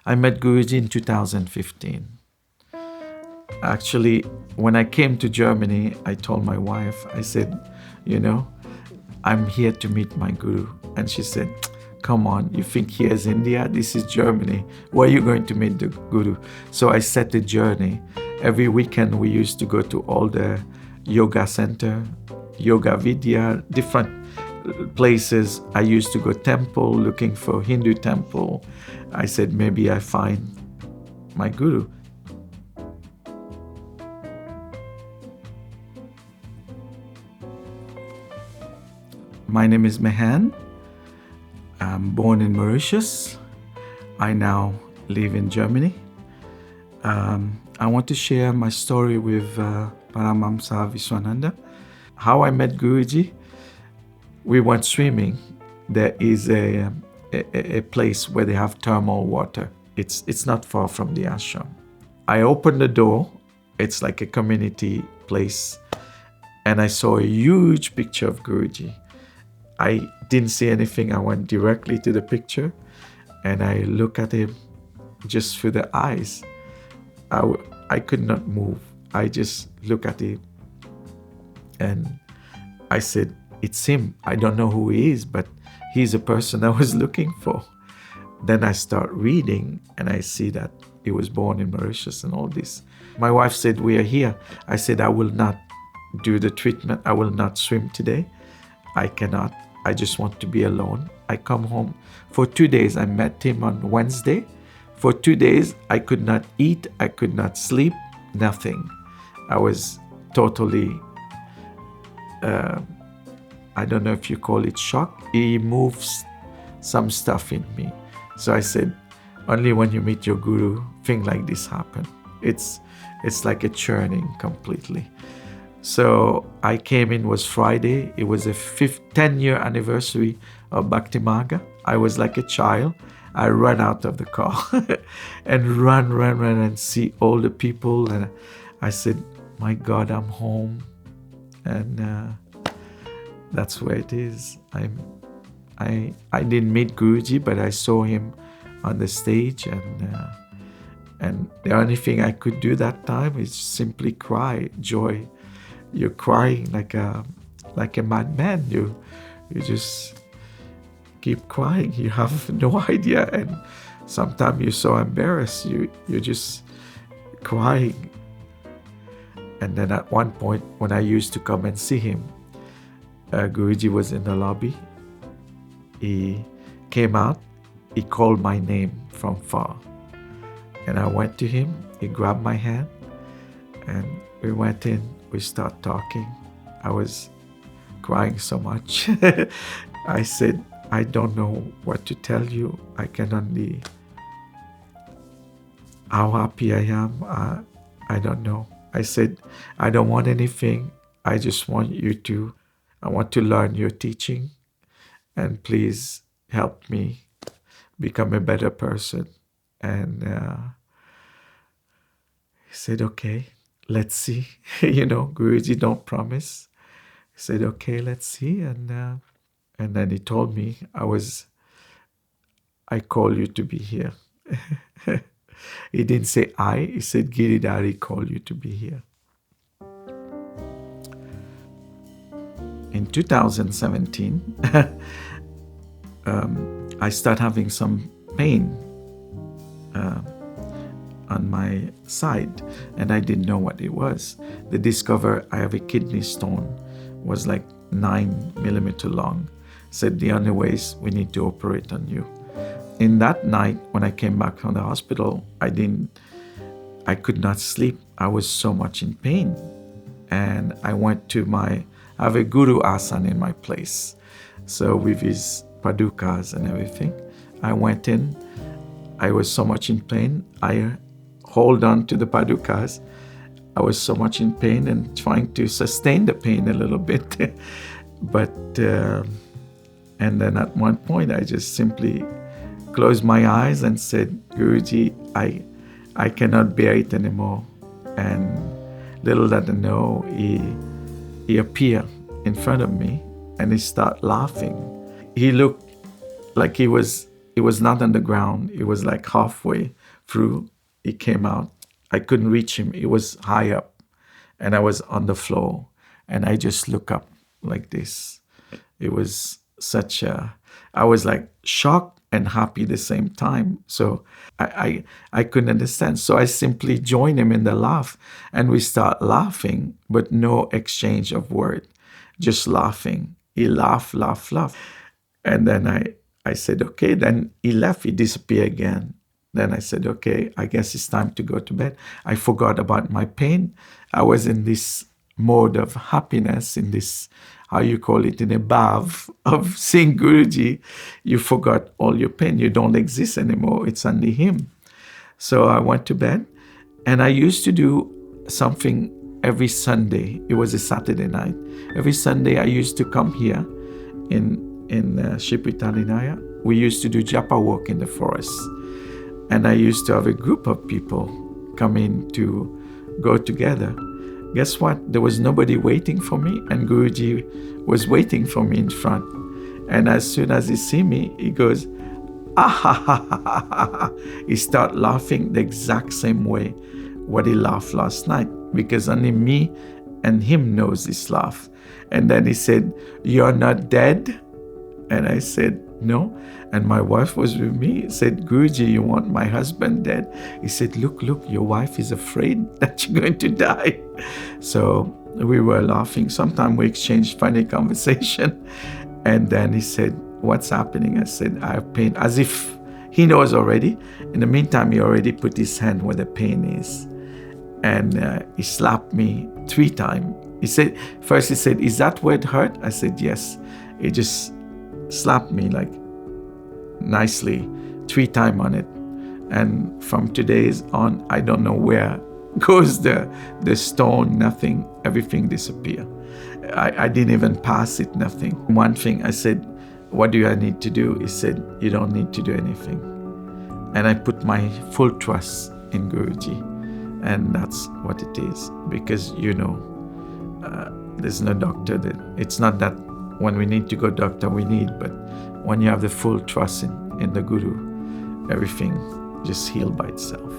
I met Guruji in 2015. Actually, when I came to Germany, I told my wife, I said, I'm here to meet my Guru. And she said, come on, you think here's India? This is Germany. Where are you going to meet the Guru? So I set the journey. Every weekend we used to go to all the yoga center, yoga vidya, different places. I used to go temple, looking for Hindu temple. I said, maybe I find my Guru. My name is Mahendra. I'm born in Mauritius. I now live in Germany. I want to share my story with Paramahamsa Vishwananda. How I met Guruji. We went swimming. There is a place where they have thermal water. It's not far from the ashram. I opened the door. It's like a community place. And I saw a huge picture of Guruji. I didn't see anything. I went directly to the picture and I looked at him just through the eyes. I could not move. I just looked at him and I said, it's him. I don't know who he is, but he's a person I was looking for. Then I start reading and I see that he was born in Mauritius and all this. My wife said, we are here. I said, I will not do the treatment. I will not swim today. I cannot. I just want to be alone. I come home. For 2 days, I met him on Wednesday. For 2 days, I could not eat. I could not sleep. Nothing. I was totally, I don't know if you call it shock. He moves some stuff in me. So I said, only when you meet your Guru, things like this happen. It's like a churning completely. So I came in, was Friday. It was a 10-year anniversary of Bhakti Marga. I was like a child. I ran out of the car and run and see all the people. And I said, my God, I'm home. And that's where it is. I didn't meet Guruji, but I saw him on the stage. And the only thing I could do that time is simply cry, joy. You're crying like a madman. You just keep crying. You have no idea, and sometimes you're so embarrassed. You're just crying. And then at one point, when I used to come and see him, Guruji was in the lobby. He came out. He called my name from far, and I went to him. He grabbed my hand, and we went in. We start talking. I was crying so much. I said, I don't know what to tell you. I can only, how happy I am. I don't know. I said, I don't want anything. I just want I want to learn your teaching, and please help me become a better person. And he said, okay. Let's see. Guruji don't promise. He said, okay, let's see. And then he told me, I call you to be here. He didn't say I, he said Giridhari called you to be here. In 2017, I started having some pain on my side, and I didn't know what it was. They discovered I have a kidney stone, was like 9 millimeter long. Said the only way is we need to operate on you. In that night, when I came back from the hospital, I could not sleep. I was so much in pain. And I went to I have a Guru Asan in my place. So with his padukas and everything, I went in. I was so much in pain. I hold on to the padukas. I was so much in pain and trying to sustain the pain a little bit. But, and then at one point, I just simply closed my eyes and said, Guruji, I cannot bear it anymore. And little did I know, he appeared in front of me and he started laughing. He looked like he was it was not on the ground. It was like halfway through. He came out. I couldn't reach him. It was high up. And I was on the floor. And I just looked up like this. It was I was like shocked and happy at the same time. So I couldn't understand. So I simply joined him in the laugh. And we start laughing, but no exchange of word. Just laughing. He laughed. And then I said, okay. Then he left. He disappeared again. Then I said, okay, I guess it's time to go to bed. I forgot about my pain. I was in this mode of happiness, in this, how you call it, in a bath of seeing Guruji. You forgot all your pain. You don't exist anymore. It's only him. So I went to bed. And I used to do something every Sunday. It was a Saturday night. Every Sunday I used to come here in Shipritalinaya. We used to do japa walk in the forest. And I used to have a group of people come in to go together. Guess what? There was nobody waiting for me, and Guruji was waiting for me in front. And as soon as he see me, he goes, ah ha ha ha ha ha. He start laughing the exact same way what he laughed last night, because only me and him knows this laugh. And then he said, "You're not dead?" And I said, "No." And my wife was with me. He said, "Guruji, you want my husband dead?" He said, look, your wife is afraid that you're going to die." So we were laughing. Sometimes we exchanged funny conversation. And then he said, "What's happening?" I said, "I have pain," as if he knows already. In the meantime, he already put his hand where the pain is. And he slapped me 3 times. He said, first he said, "Is that where it hurt?" I said, "Yes." He just slapped me like nicely 3 times on it. And from today's on, I don't know where goes the stone, nothing, everything disappeared. I didn't even pass it, nothing. One thing I said, "What do I need to do?" He said, "You don't need to do anything." And I put my full trust in Guruji. And that's what it is. Because, there's no doctor. It's not that when we need to go doctor, we need, but when you have the full trust in the Guru, everything just healed by itself,